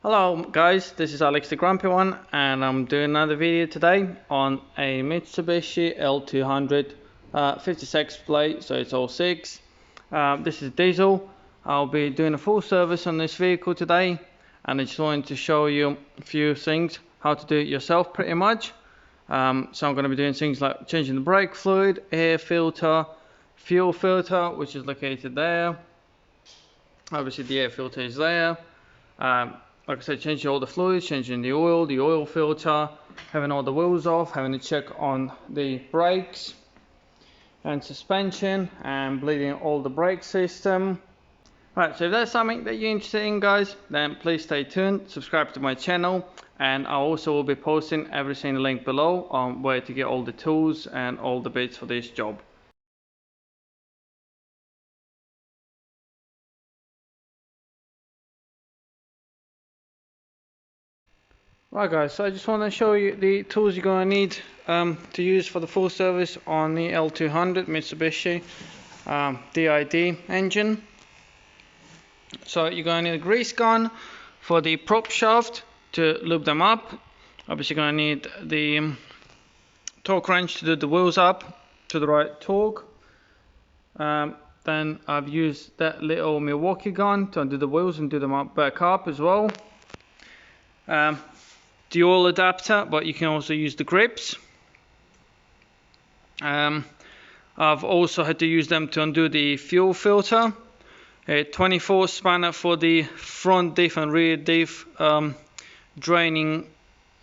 Hello guys, this is AlexTheGrumpyOne and I'm doing another video today on a Mitsubishi L200 56 plate, so it's all 6. This is diesel. I'll be doing a full service on this vehicle today, and I just wanted to show you a few things, how to do it yourself pretty much. So I'm going to be doing things like changing the brake fluid, air filter, fuel filter, which is located there. Obviously the air filter is there. Like I said, changing all the fluids, changing the oil filter, having all the wheels off, having a check on the brakes and suspension, and bleeding all the brake system. Right, so if that's something that you're interested in, guys, then please stay tuned, subscribe to my channel, and I also will be posting every single link below on where to get all the tools and all the bits for this job. Right guys, so I just want to show you the tools you're going to need to use for the full service on the L200 Mitsubishi DI-D engine. So you're going to need a grease gun for the prop shaft to lube them up. Obviously you're going to need the torque wrench to do the wheels up to the right torque. Then I've used that little Milwaukee gun to undo the wheels and do them up back up as well. The oil adapter, but you can also use the grips. I've also had to use them to undo the fuel filter. A 24 spanner for the front diff and rear diff draining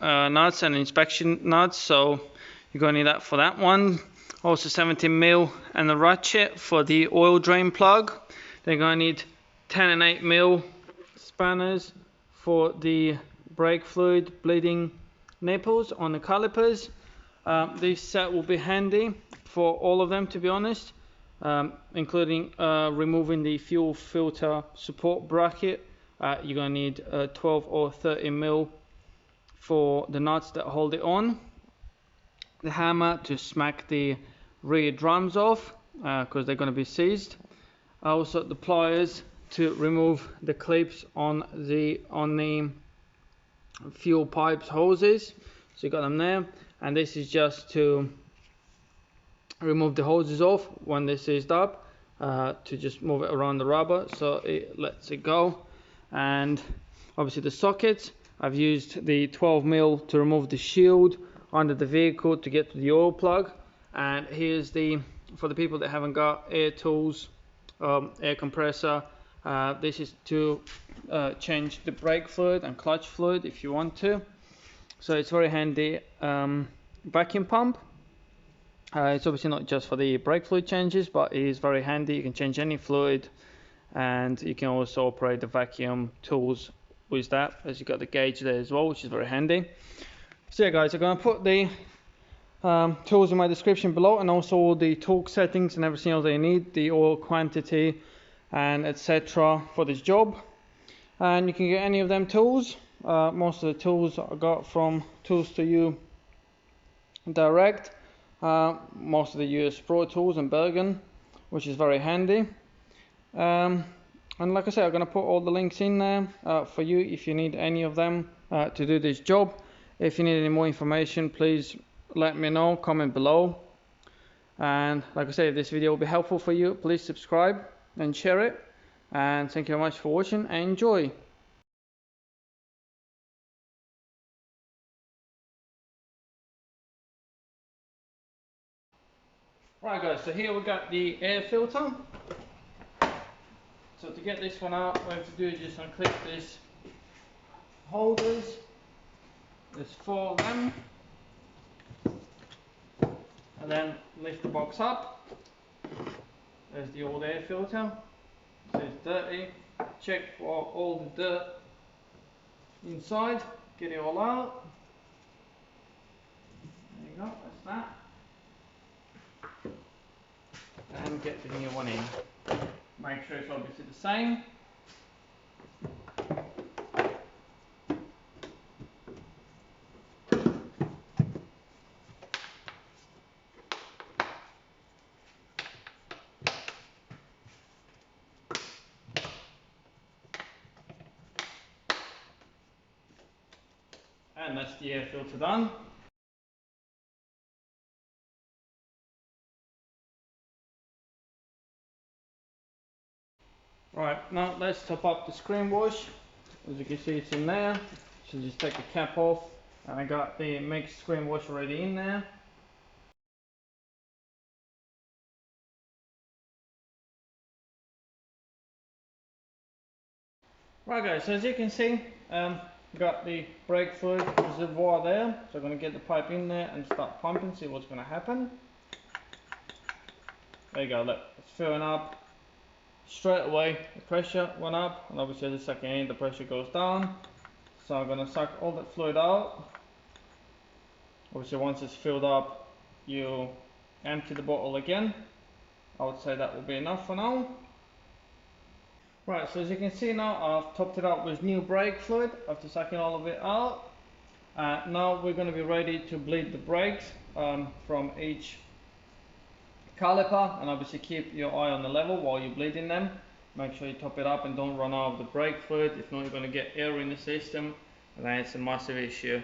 nuts and inspection nuts, so you're going to need that for that one. Also 17mm and a ratchet for the oil drain plug. They're going to need 10 and 8mm spanners for the brake fluid bleeding nipples on the calipers. This set will be handy for all of them, to be honest, including removing the fuel filter support bracket. You're going to need 12 or 30mm for the nuts that hold it on. The hammer to smack the rear drums off because they're going to be seized. Also the pliers to remove the clips on the fuel pipes hoses, so you got them there, and this is just to remove the hoses off when they're seized up, to just move it around the rubber so it lets it go. And obviously the sockets, I've used the 12mm to remove the shield under the vehicle to get to the oil plug. And here's the, for the people that haven't got air tools, air compressor, this is to change the brake fluid and clutch fluid if you want to. So it's very handy vacuum pump. It's obviously not just for the brake fluid changes, but it is very handy. You can change any fluid, and you can also operate the vacuum tools with that, as you got the gauge there as well, which is very handy. So yeah guys, I'm going to put the tools in my description below, and also all the torque settings and everything else that you need, the oil quantity and etc. for this job. And you can get any of them tools. Most of the tools I got from Tools to You direct. Most of the US Pro tools and Bergen, which is very handy. And like I said, I'm going to put all the links in there for you if you need any of them to do this job. If you need any more information, please let me know, comment below. And like I said, if this video will be helpful for you, please subscribe and share it. And thank you very much for watching, and enjoy. Right guys, so here we got the air filter. So to get this one out, what we have to do is just unclip these holders. There's 4 of them. And then lift the box up. There's the old air filter. So it's dirty. Check for all the dirt inside. Get it all out. There you go, that's that. And get the new one in. Make sure it's obviously the same. and that's the air filter done. Right, now let's top up the screen wash. As you can see, it's in there. So just take the cap off, and I got the mixed screen wash already in there. Right guys, so as you can see, got the brake fluid reservoir there. So I'm going to get the pipe in there and start pumping, see what's going to happen. There you go, look, it's filling up. Straight away the pressure went up, and obviously the second in the pressure goes down. So I'm going to suck all that fluid out. Obviously once it's filled up, you empty the bottle again. I would say that will be enough for now. Right, so as you can see now, I've topped it up with new brake fluid after sucking all of it out. Now we're going to be ready to bleed the brakes from each caliper, and obviously keep your eye on the level while you're bleeding them. Make sure you top it up and don't run out of the brake fluid. If not, you're going to get air in the system, and then it's a massive issue.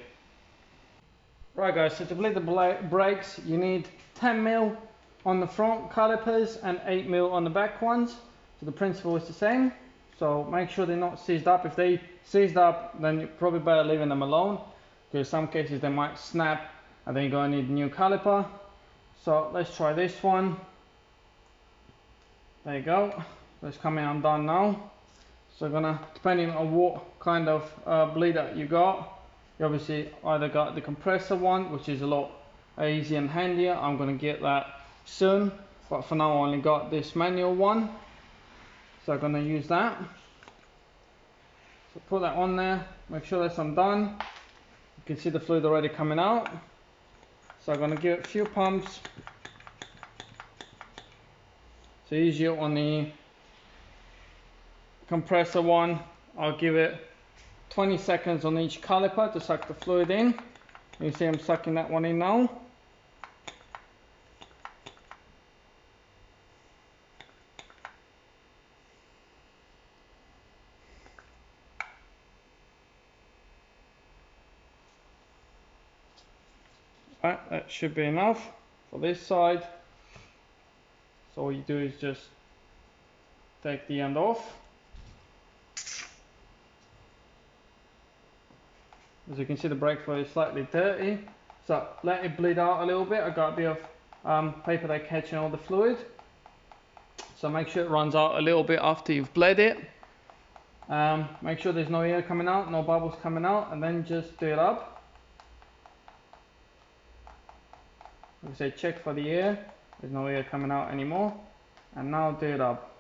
Right guys, so to bleed the brakes, you need 10 mil on the front calipers and 8 mil on the back ones. So the principle is the same. So make sure they're not seized up. If they seized up, then you're probably better leaving them alone, because in some cases they might snap and then you're going to need a new caliper. So let's try this one. There you go. It's coming undone now. So gonna, depending on what kind of bleeder you got, you obviously either got the compressor one, which is a lot easier and handier. I'm gonna get that soon, but for now I only got this manual one, so I'm gonna use that. So put that on there, make sure that's undone. You can see the fluid already coming out. So I'm gonna give it a few pumps. So usually on the compressor one, I'll give it 20 seconds on each caliper to suck the fluid in. You see I'm sucking that one in now. Right, that should be enough for this side. So all you do is just take the end off. As you can see, the brake fluid is slightly dirty, so let it bleed out a little bit. I got a bit of paper there catching all the fluid, so make sure it runs out a little bit after you've bled it. Make sure there's no air coming out, no bubbles coming out, and then just do it up. Like I say, check for the air. There's no air coming out anymore, and now do it up.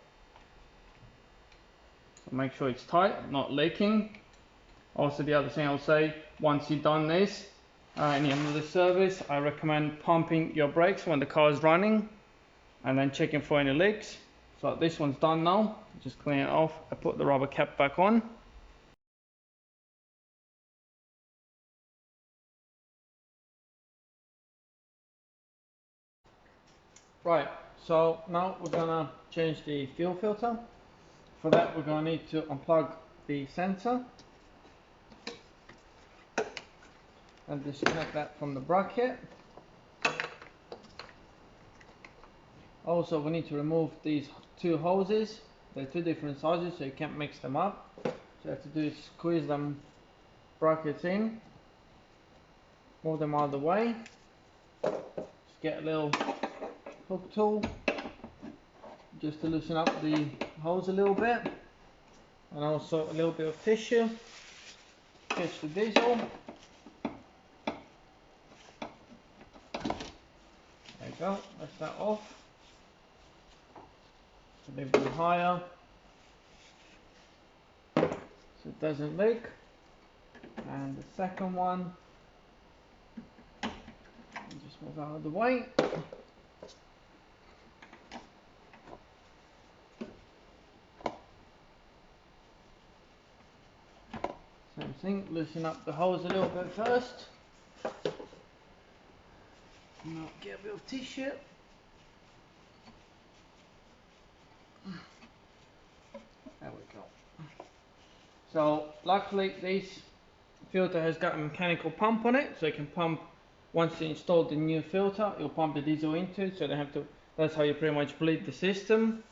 So make sure it's tight, not leaking. Also, the other thing I'll say, once you've done this, in the end of the service, I recommend pumping your brakes when the car is running, and then checking for any leaks. So this one's done now, just clean it off. I put the rubber cap back on. Right, so now we're gonna change the fuel filter. For that, we're gonna need to unplug the sensor and disconnect that from the bracket. Also, we need to remove these two hoses. They're two different sizes, so you can't mix them up. So you have to do is squeeze them brackets in, move them out of the way. Just get a little hook tool just to loosen up the hose a little bit, and also a little bit of tissue. Catch the diesel. There you go, that's that off. A little bit higher so it doesn't leak. And the second one, just move out of the way. Same thing, loosen up the hose a little bit first. Now get a bit of tissue. There we go. So luckily these filter has got a mechanical pump on it, so it can pump. Once you install the new filter, it'll pump the diesel into it, so they have to. That's how you pretty much bleed the system.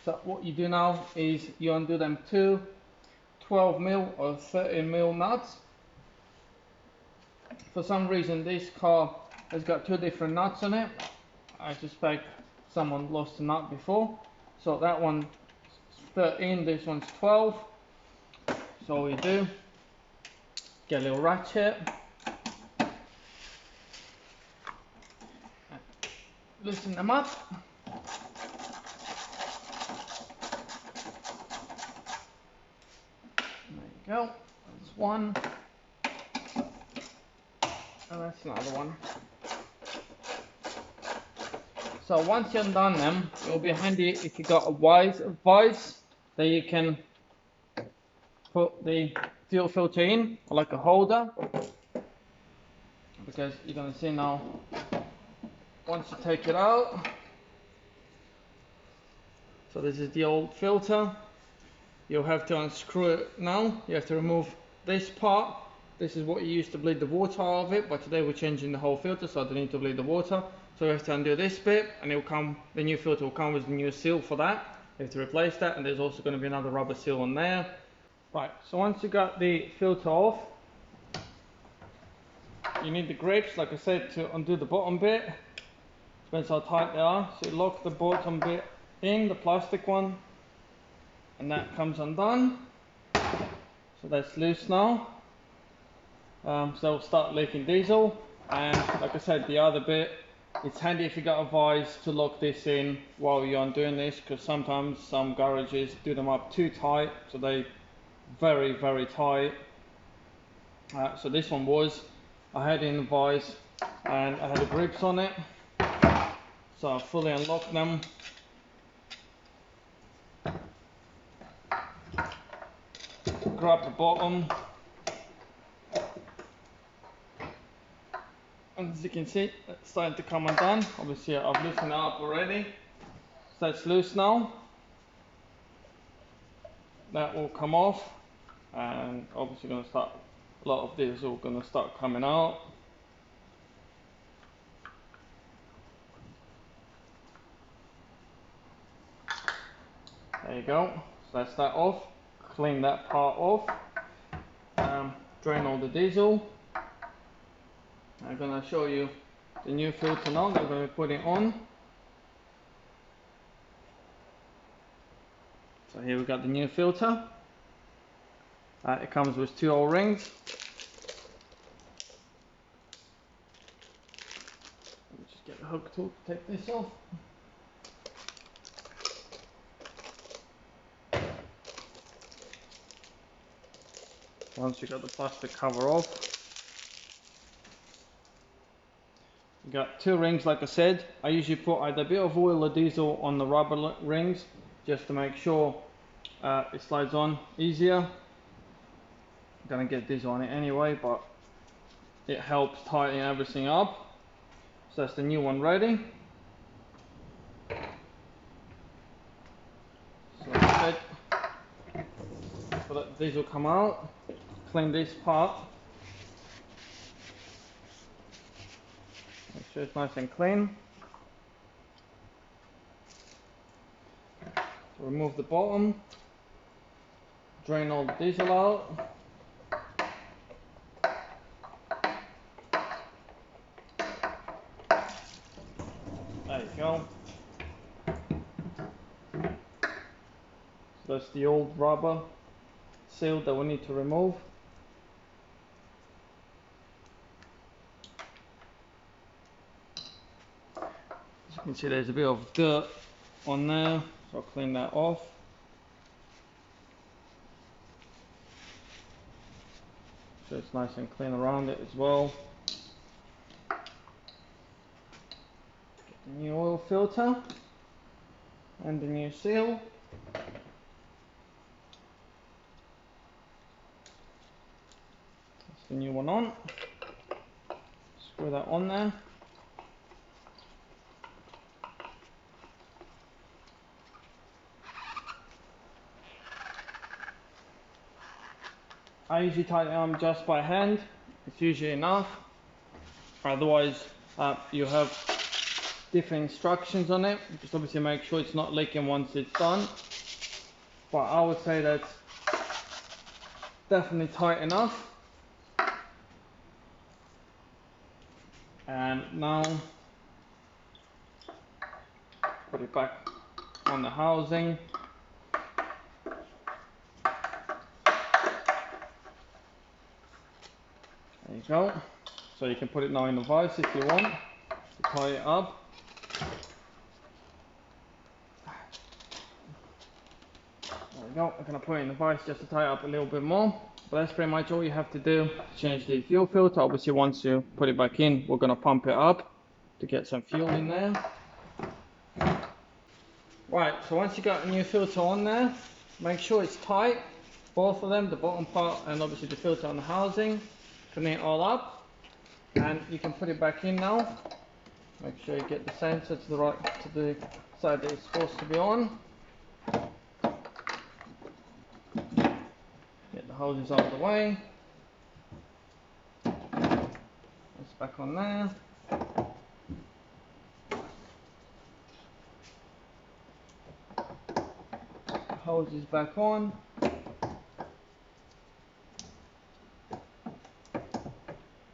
So what you do now is you undo them two 12mm or 13mm nuts. For some reason this car has got two different nuts on it. I suspect someone lost a nut before. So that one's 13, this one's 12. So all you do, get a little ratchet, loosen them up. There you go, that's one. And that's another one. So once you've done them, it'll be handy if you got a vise that you can put the fuel filter in, or like a holder, because you're gonna see now. Once you take it out, so this is the old filter. You'll have to unscrew it now. You have to remove this part. This is what you used to bleed the water out of it, but today we're changing the whole filter, so I don't need to bleed the water. So you have to undo this bit, and it'll come. The new filter will come with the new seal for that. You have to replace that, and there's also going to be another rubber seal on there. Right. So once you got the filter off, you need the grips, like I said, to undo the bottom bit. Depends how tight they are. So you lock the bottom bit in, the plastic one, and that comes undone. So that's loose now. So it'll start leaking diesel, and like I said, the other bit, it's handy if you got a vise to lock this in while you're undoing this, because sometimes some garages do them up too tight, so they very tight. So this one was, I had it in the vise and I had the grips on it, so I fully unlocked them. Grab the bottom, and as you can see, it's starting to come undone. Obviously I've loosened it up already, so it's loose now. That will come off, and obviously going to start, a lot of this is all going to start coming out. There you go, so that's that off. Clean that part off, drain all the diesel. I'm going to show you the new filter now that we're going to be putting on. So here we've got the new filter. It comes with two O-rings. Let me just get the hook tool to take this off. Once you got the plastic cover off, you got two rings, like I said. I usually put either a bit of oil or diesel on the rubber rings, just to make sure it slides on easier. I'm gonna get diesel on it anyway, but it helps tighten everything up. So that's the new one ready. So like I said, so let the diesel come out. Clean this part. Make sure it's nice and clean. So remove the bottom. Drain all the diesel out. There you go. So that's the old rubber seal that we need to remove. As you can see, there's a bit of dirt on there, so I'll clean that off. So it's nice and clean around it as well. Get the new oil filter and the new seal. That's the new one on. Screw that on there. I usually tighten them just by hand. It's usually enough. Otherwise, you have different instructions on it. Just obviously make sure it's not leaking once it's done. But I would say that's definitely tight enough. And now put it back on the housing. There you go. So you can put it now in the vise if you want to tie it up. There we go. I'm going to put it in the vise just to tie it up a little bit more. But that's pretty much all you have to do. Change the fuel filter. Obviously once you put it back in, we're going to pump it up to get some fuel in there. Right, so once you got a new filter on there, make sure it's tight. Both of them, the bottom part and obviously the filter on the housing. Clean it all up. And you can put it back in now. Make sure you get the sensor to the side that it's supposed to be on. Get the hoses out of the way. It's back on there. The hose is back on.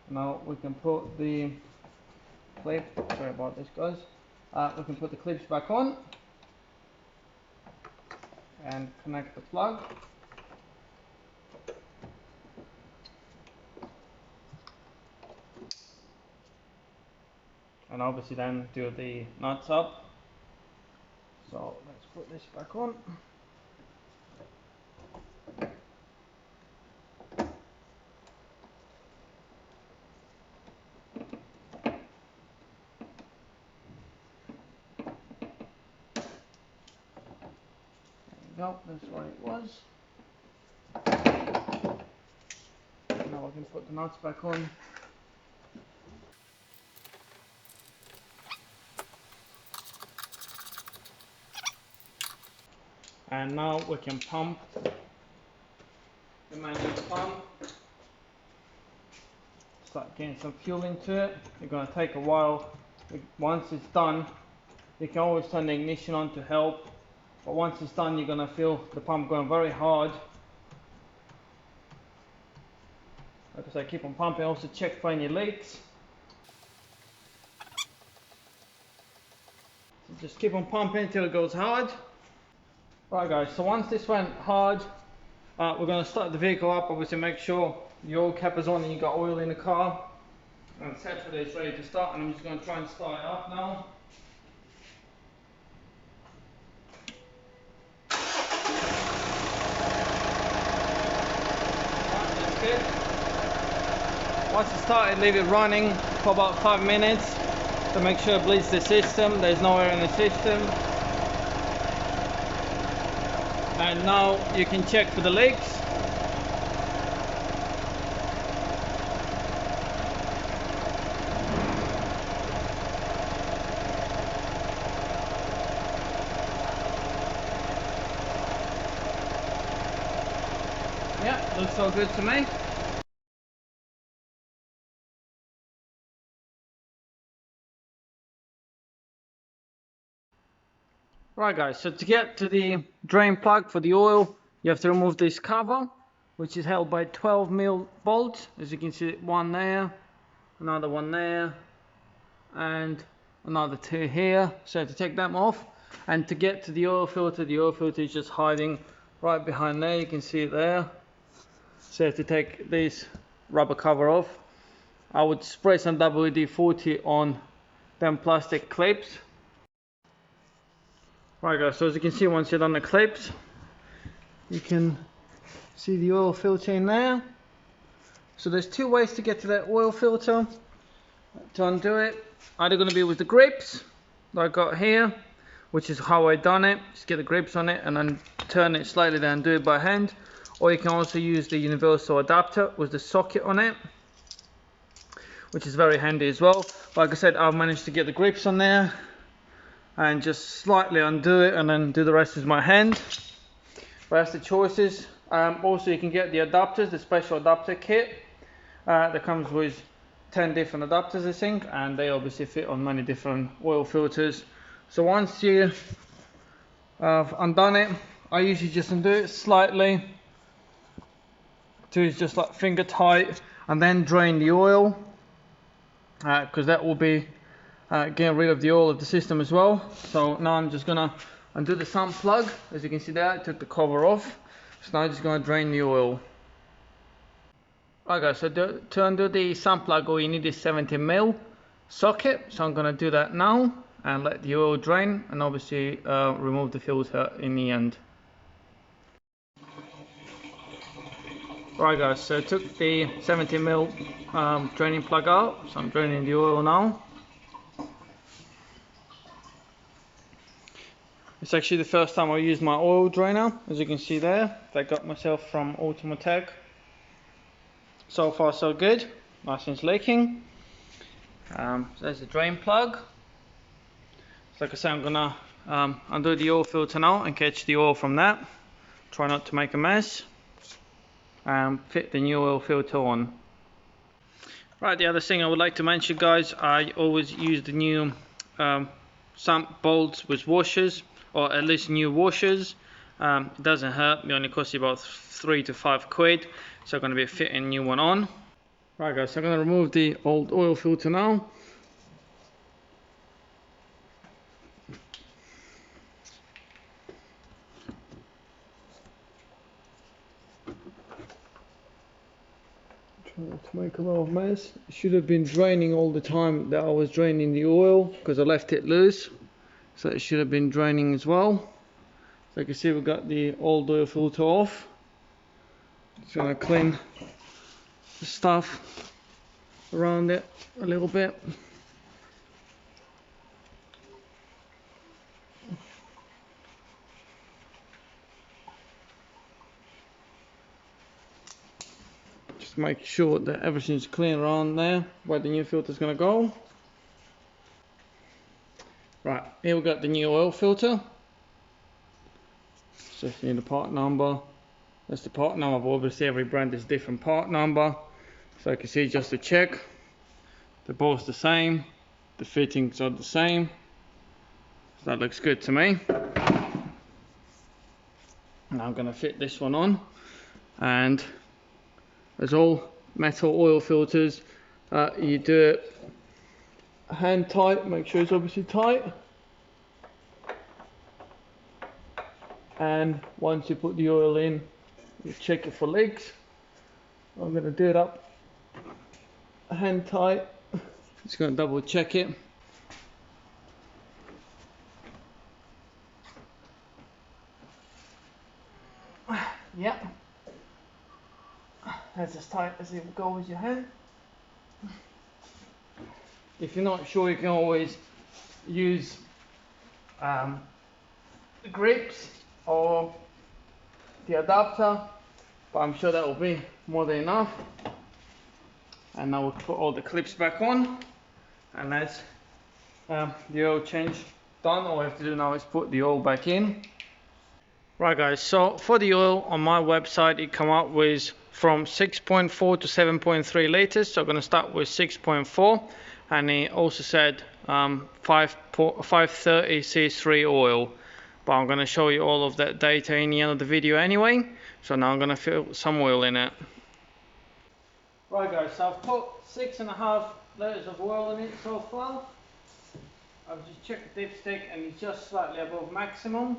Now we can put the clip, sorry about this guys, we can put the clips back on and connect the plug. And obviously then do the nuts up. So let's put this back on. There we go, that's what it was. Now I can put the nuts back on. And now we can pump the manual pump. Start getting some fuel into it. It's going to take a while. Once it's done, you can always turn the ignition on to help. But once it's done, you're going to feel the pump going very hard. Like I say, keep on pumping. Also check for any leaks. So just keep on pumping until it goes hard. Right guys, so once this went hard, we're going to start the vehicle up. Obviously make sure your oil cap is on and you got oil in the car. And set for this, ready to start, and I'm just going to try and start it up now. Right, that's good. Once it's started, leave it running for about 5 minutes to make sure it bleeds the system. There's no air in the system. And now you can check for the leaks. Yeah, looks all good to me. Right guys, so to get to the drain plug for the oil, you have to remove this cover, which is held by 12mm bolts. As you can see, one there, another one there, and another two here. So you have to take them off. And to get to the oil filter is just hiding right behind there. You can see it there. So you have to take this rubber cover off. I would spray some WD-40 on them plastic clips. Right guys, so as you can see, once you're done the clips, you can see the oil filter in there. So there's two ways to get to that oil filter. To undo it, either going to be with the grips that I got here, which is how I done it. Just get the grips on it and then turn it slightly, then do it by hand. Or you can also use the universal adapter with the socket on it, which is very handy as well. Like I said, I've managed to get the grips on there and just slightly undo it and then do the rest with my hand. But that's the choices. Also, you can get the adapters, the special adapter kit that comes with 10 different adapters, I think, and they obviously fit on many different oil filters. So once you have undone it, I usually just undo it slightly to just like finger tight, and then drain the oil, because that will be getting rid of the oil of the system as well. So now I'm just gonna undo the sump plug. As you can see there, I took the cover off. So now I'm just gonna drain the oil. Right guys, so to undo the sump plug, all you need is 70mm socket. So I'm gonna do that now and let the oil drain, and obviously remove the filter in the end. Right guys, so I took the 70mm draining plug out, so I'm draining the oil now. It's actually the first time I used my oil drainer, as you can see there, that I got myself from Ultimatech. So far so good, nothing's leaking. So there's the drain plug. So like I say, I'm gonna undo the oil filter now and catch the oil from that. Try not to make a mess. Fit the new oil filter on. Right, the other thing I would like to mention, guys, I always use the new Sump bolts with washers, or at least new washers. It doesn't hurt, it only costs you about 3 to 5 quid, so I'm going to be fitting a new one on. Right guys, so I'm going to remove the old oil filter now. Try not to make a lot of mess. It should have been draining all the time that I was draining the oil, because I left it loose. So it should have been draining as well. So you can see we've got the old oil filter off. Just gonna clean the stuff around it a little bit. Just make sure that everything's clean around there where the new filter is gonna go. Right, here we've got the new oil filter. So if you need the part number, that's the part number, but obviously every brand is different part number. So you can see, just to check, they're both the same, the fittings are the same. So that looks good to me. Now I'm going to fit this one on, and as all metal oil filters, you do it hand tight, make sure it's obviously tight, and once you put the oil in, you check it for leaks. I'm going to do it up hand tight, just going to double check it. Yeah, that's as tight as it will go with your hand. If you're not sure, you can always use the grips or the adapter, but I'm sure that will be more than enough. And now we'll put all the clips back on, and that's the oil change done. All we have to do now is put the oil back in. Right guys, so for the oil on my website, it come up with from 6.4 to 7.3 liters. So I'm going to start with 6.4, and it also said 530 C3 oil, but I'm going to show you all of that data in the end of the video anyway. So now I'm going to fill some oil in it. Right guys, so I've put 6.5 litres of oil in it so far. I've just checked the dipstick and it's just slightly above maximum,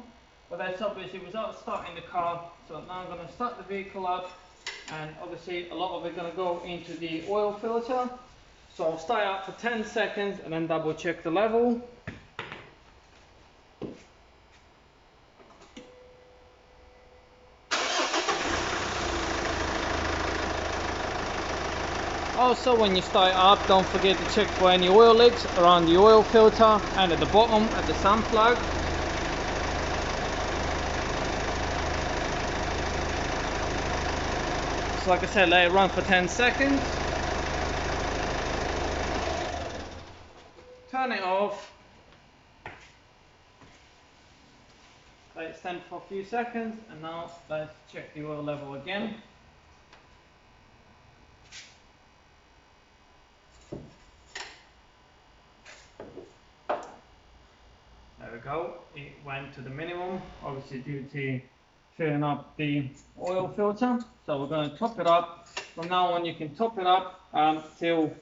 but that's obviously without starting the car. So now I'm going to start the vehicle up, and obviously a lot of it going to go into the oil filter. So I'll start up for 10 seconds and then double check the level. Also, when you start up, don't forget to check for any oil leaks around the oil filter and at the bottom at the sump plug. So like I said, let it run for 10 seconds. Turn it off. let it stand for a few seconds, and now let's check the oil level again. There we go, it went to the minimum, obviously due to filling up the oil filter. So we're going to top it up. From now on you can top it up till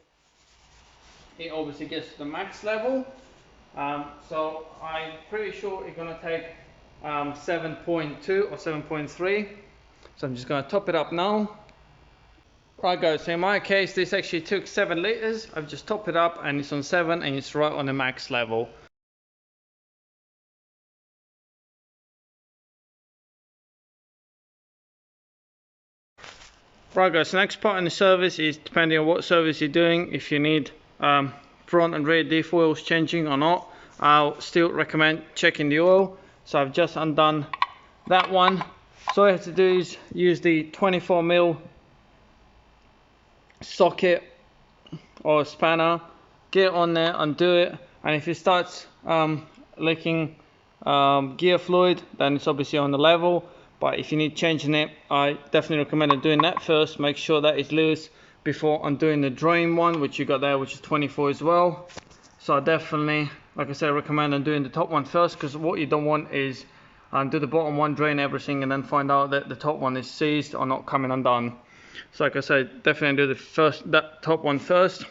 it obviously gets to the max level. So I'm pretty sure it's going to take 7.2 or 7.3. So I'm just going to top it up now. Right guys, so in my case this actually took 7 liters. I've just topped it up and it's on 7 and it's right on the max level. Right guys, so next part in the service is depending on what service you're doing, if you need front and rear diff oils changing or not. I'll still recommend checking the oil. So I've just undone that one. So all you have to do is use the 24mm socket or spanner, get it on there, undo it, and if it starts leaking gear fluid, then it's obviously on the level. But if you need changing it, I definitely recommend doing that first. Make sure that it's loose before undoing the drain one, which you got there, which is 24 as well. So I definitely, like I said, recommend doing the top one first, because what you don't want is do the bottom one, drain everything, and then find out that the top one is seized or not coming undone. So like I said, definitely do that top one first.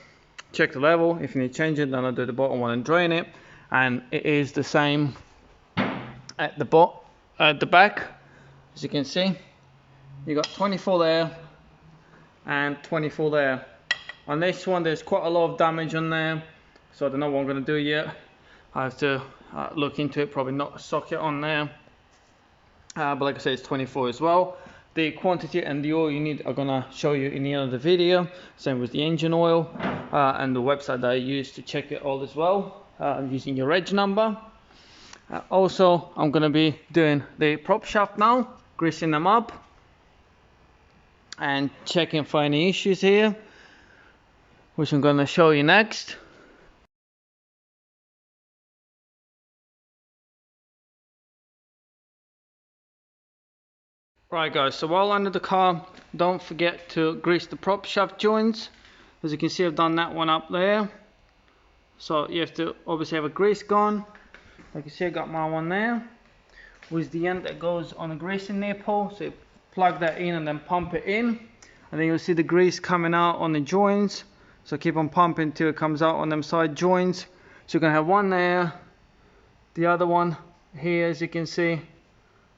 Check the level. If you need to change it, then I'll do the bottom one and drain it. And it is the same at the back. As you can see, you got 24 there and 24 there. On this one there's quite a lot of damage on there, so I don't know what I'm going to do yet. I have to look into it, probably not a socket on there, but like I said, it's 24 as well. The quantity and the oil you need I'm going to show you in the end of the video. Same with the engine oil and the website that I use to check it all as well, using your reg number. Also I'm going to be doing the prop shaft now, greasing them up and checking for any issues here, which I'm going to show you next. Right guys, so while under the car, don't forget to grease the prop shaft joints. As you can see, I've done that one up there. So you have to obviously have a grease gun. Like you see, I got my one there with the end that goes on the greasing nipple. So you plug that in and then pump it in, and then you'll see the grease coming out on the joints. So keep on pumping till it comes out on them side joints. So you're gonna have one there, the other one here, as you can see,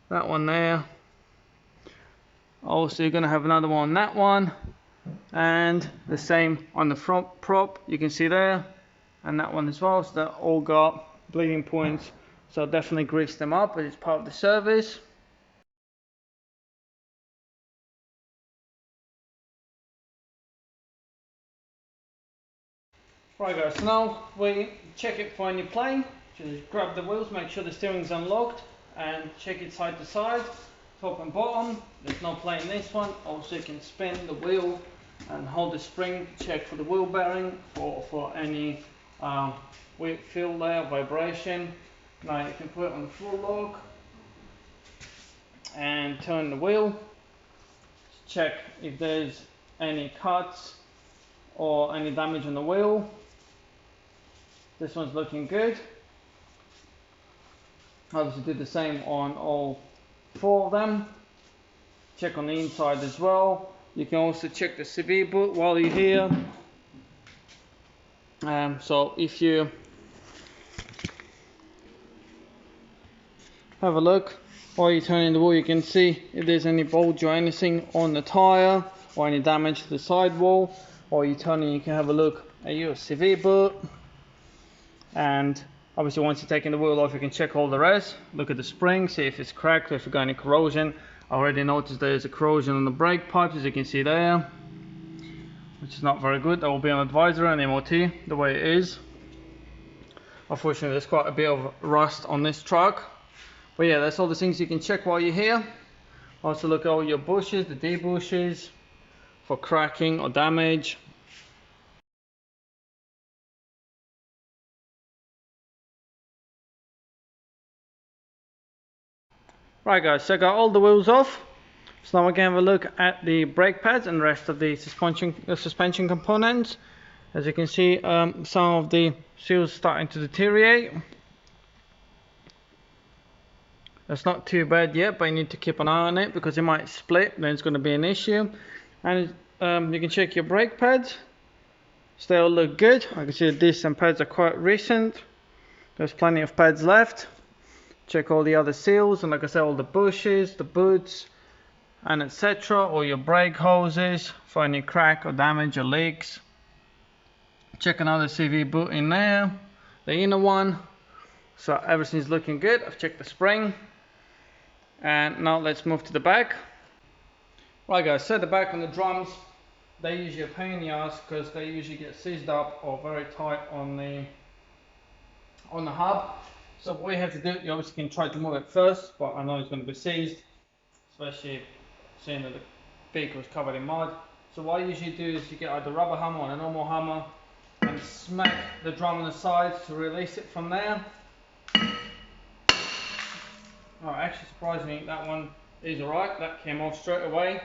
that one there. Also you're gonna have another one on that one, and the same on the front prop, you can see there, and that one as well. So that all got bleeding points, so definitely grease them up as it's part of the service. Right guys, so now we check it for any play. Just grab the wheels, make sure the steering's unlocked, and check it side to side, top and bottom. There's no play in this one. Also you can spin the wheel and hold the spring, check for the wheel bearing for any wheel feel there, vibration. Now you can put it on the full lock and turn the wheel. Check if there's any cuts or any damage on the wheel. This one's looking good. Obviously do the same on all 4 of them. Check on the inside as well. You can also check the CV boot while you're here. So if you have a look while you're turning the wheel, you can see if there's any bulge or anything on the tyre or any damage to the sidewall. While you're turning, you can have a look at your CV boot. And obviously once you're taking the wheel off, you can check all the rest. Look at the spring, see if it's cracked or if you've got any corrosion. I already noticed there's a corrosion on the brake pipes, as you can see there, which is not very good. That will be on advisory and MOT the way it is. Unfortunately there's quite a bit of rust on this truck. But yeah, that's all the things you can check while you're here. Also look at all your bushes, the D-bushes, for cracking or damage. Right guys, so I got all the wheels off. So now we're going to have a look at the brake pads and the rest of the suspension components. As you can see, some of the seals starting to deteriorate. That's not too bad yet, but you need to keep an eye on it because it might split, then it's going to be an issue. And you can check your brake pads. So they all look good. I can see the discs and pads are quite recent. There's plenty of pads left. Check all the other seals, and like I said, all the bushes, the boots, and etc. All your brake hoses for any crack or damage or leaks. Check another CV boot in there, the inner one. So everything's looking good. I've checked the spring. And now let's move to the back. Right guys, so the back on the drums, they usually a pain in the ass because they usually get seized up or very tight on the hub. So what you have to do, you obviously can try to move it first, but I know it's going to be seized, especially seeing that the vehicle is covered in mud. So what I usually do is you get either a rubber hammer or a normal hammer and smack the drum on the sides to release it from there. Oh, actually surprised me, that one is alright, that came off straight away.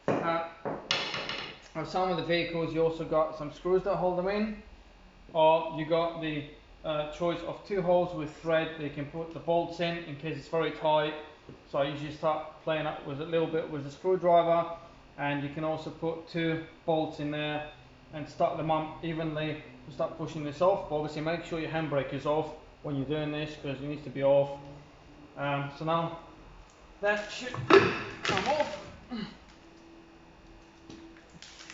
On some of the vehicles you also got some screws that hold them in, or you got the choice of 2 holes with thread that you can put the bolts in case it's very tight. So I usually start playing up with a little bit with the screwdriver, and you can also put 2 bolts in there and start them up evenly to start pushing this off. But obviously make sure your handbrake is off when you're doing this because it needs to be off. So now that should come off.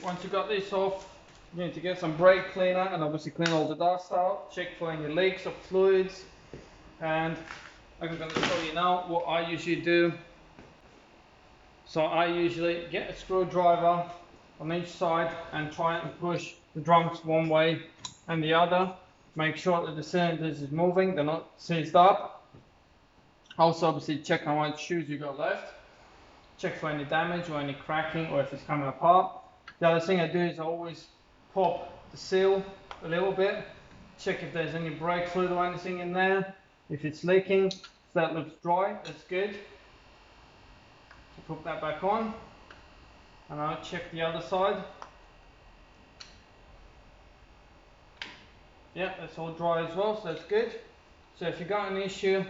Once you got this off, you need to get some brake cleaner and obviously clean all the dust out. Check for any leaks of fluids. And I'm going to show you now what I usually do. So I usually get a screwdriver on each side and try and push the drums one way and the other. Make sure that the cylinders is moving, they're not seized up. Also obviously check how much shoes you got left. Check for any damage or any cracking or if it's coming apart. The other thing I do is I always pop the seal a little bit. Check if there's any brake fluid or anything in there. If it's leaking, so that looks dry, that's good. So put that back on. And I'll check the other side. Yeah, that's all dry as well, so that's good. So if you got an issue,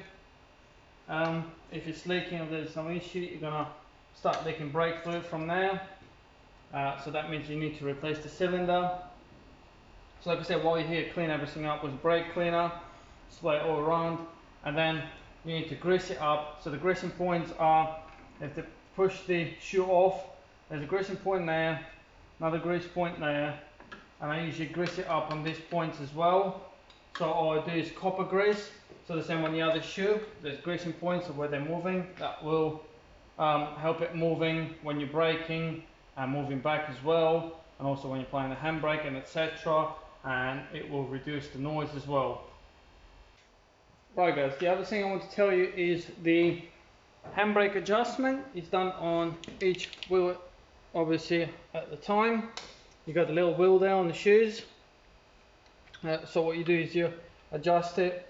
if it's leaking or there's some issue, you're gonna start leaking brake fluid from there. So that means you need to replace the cylinder. So like I said, while you're here, clean everything up with brake cleaner, spray it all around, and then you need to grease it up. So the greasing points are, you have to push the shoe off, there's a greasing point there, another grease point there, and I usually grease it up on these points as well. So all I do is copper grease, so the same on the other shoe, there's greasing points of where they're moving, that will help it moving when you're braking and moving back as well, and also when you're applying the handbrake and etc. And it will reduce the noise as well. Right guys, the other thing I want to tell you is the handbrake adjustment is done on each wheel, obviously at the time. You got the little wheel there on the shoes. So what you do is you adjust it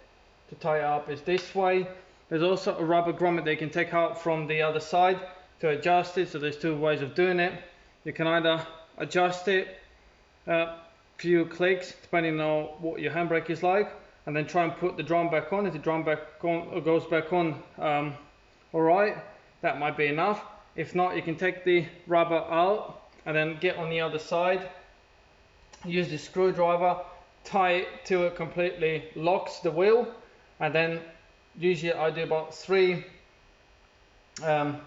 to tie it up is this way. There's also a rubber grommet that you can take out from the other side to adjust it. So there's 2 ways of doing it. You can either adjust it few clicks depending on what your handbrake is like, and then try and put the drum back on. If the drum back on or goes back on alright, that might be enough. If not, you can take the rubber out and then get on the other side, use the screwdriver, tie it till it completely locks the wheel, and then usually I do about 3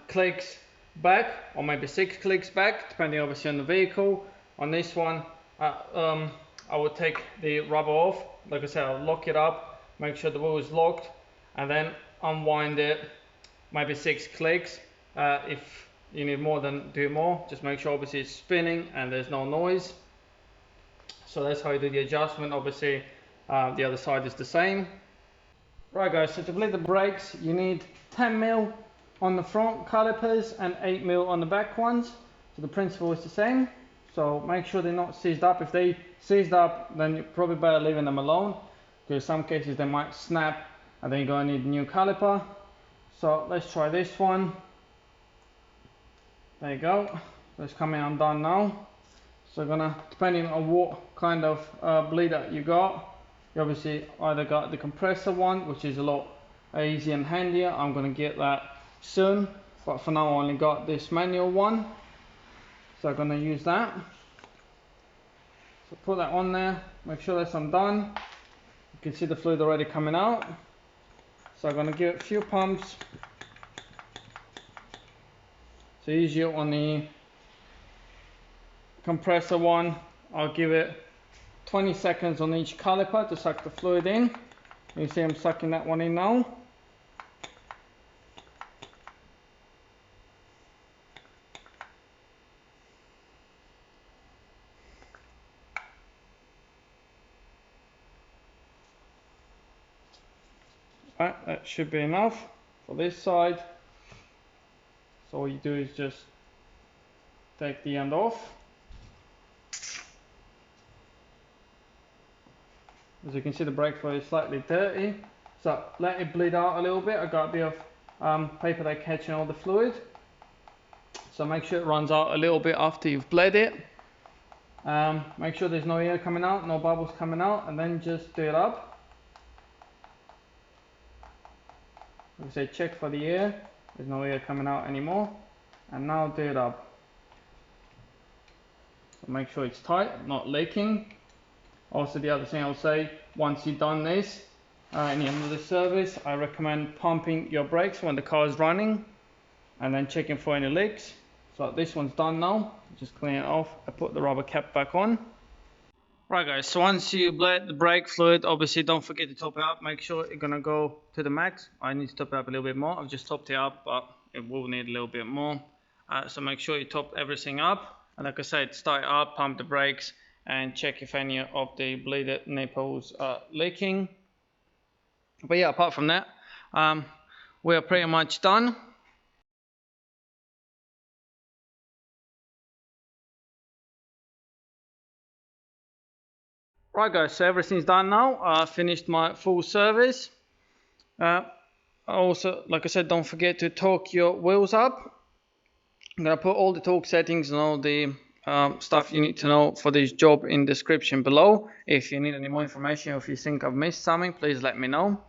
clicks back, or maybe 6 clicks back, depending obviously on the vehicle. On this one I would take the rubber off, like I said, I'll lock it up, make sure the wheel is locked, and then unwind it, maybe 6 clicks. If you need more, then do more, just make sure obviously it's spinning and there's no noise. So that's how you do the adjustment. Obviously the other side is the same. Right guys, so to bleed the brakes you need 10mm on the front calipers and 8mm on the back ones. So the principle is the same. So make sure they're not seized up. If they seized up, then you're probably better leaving them alone, because in some cases they might snap and then you're going to need a new caliper. So let's try this one. There you go. It's coming undone now. So gonna, depending on what kind of bleeder you got, you obviously either got the compressor one, which is a lot easier and handier. I'm gonna get that soon, but for now I only got this manual one, so I'm gonna use that. So put that on there, make sure that's undone. You can see the fluid already coming out. So I'm gonna give it a few pumps. So usually on the compressor one, I'll give it 20 seconds on each caliper to suck the fluid in. You see I'm sucking that one in now. Right, that should be enough for this side. So all you do is just take the end off. As you can see, the brake fluid is slightly dirty, so let it bleed out a little bit. I got a bit of paper there catching all the fluid, so make sure it runs out a little bit after you've bled it. Make sure there's no air coming out, no bubbles coming out, and then just do it up. Like I say, check for the air. There's no air coming out anymore, and now do it up. So make sure it's tight, not leaking. Also, the other thing I'll say, once you've done this, in the end of the service, I recommend pumping your brakes when the car is running and then checking for any leaks. So this one's done now, just clean it off. I put the rubber cap back on. Right guys, so once you bled the brake fluid, obviously don't forget to top it up. Make sure you're gonna go to the max. I need to top it up a little bit more. I've just topped it up, but it will need a little bit more. So make sure you top everything up. And like I said, start it up, pump the brakes, and check if any of the bleeded nipples are leaking. But yeah, apart from that, we are pretty much done. Right guys, so everything's done now. I finished my full service. Also, like I said, don't forget to torque your wheels up. I'm gonna put all the torque settings and all the stuff you need to know for this job in description below. If you need any more information, or if you think I've missed something, please let me know.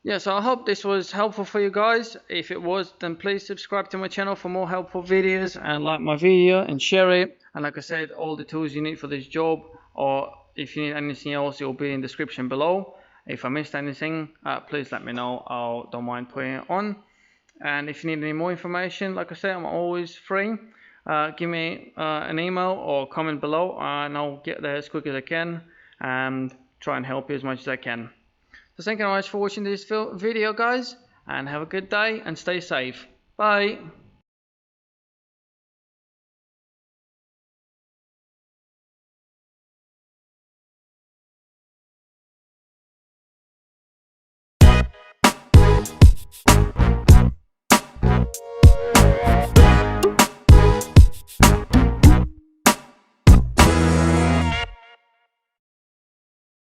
Yeah, so I hope this was helpful for you guys. If it was, then please subscribe to my channel for more helpful videos, and like my video and share it. And like I said, all the tools you need for this job, or if you need anything else, it will be in the description below. If I missed anything, please let me know. I don't mind putting it on. And if you need any more information, like I said, I'm always free. Give me an email or comment below, and I'll get there as quick as I can and try and help you as much as I can. So thank you very much for watching this video guys, and have a good day and stay safe. Bye.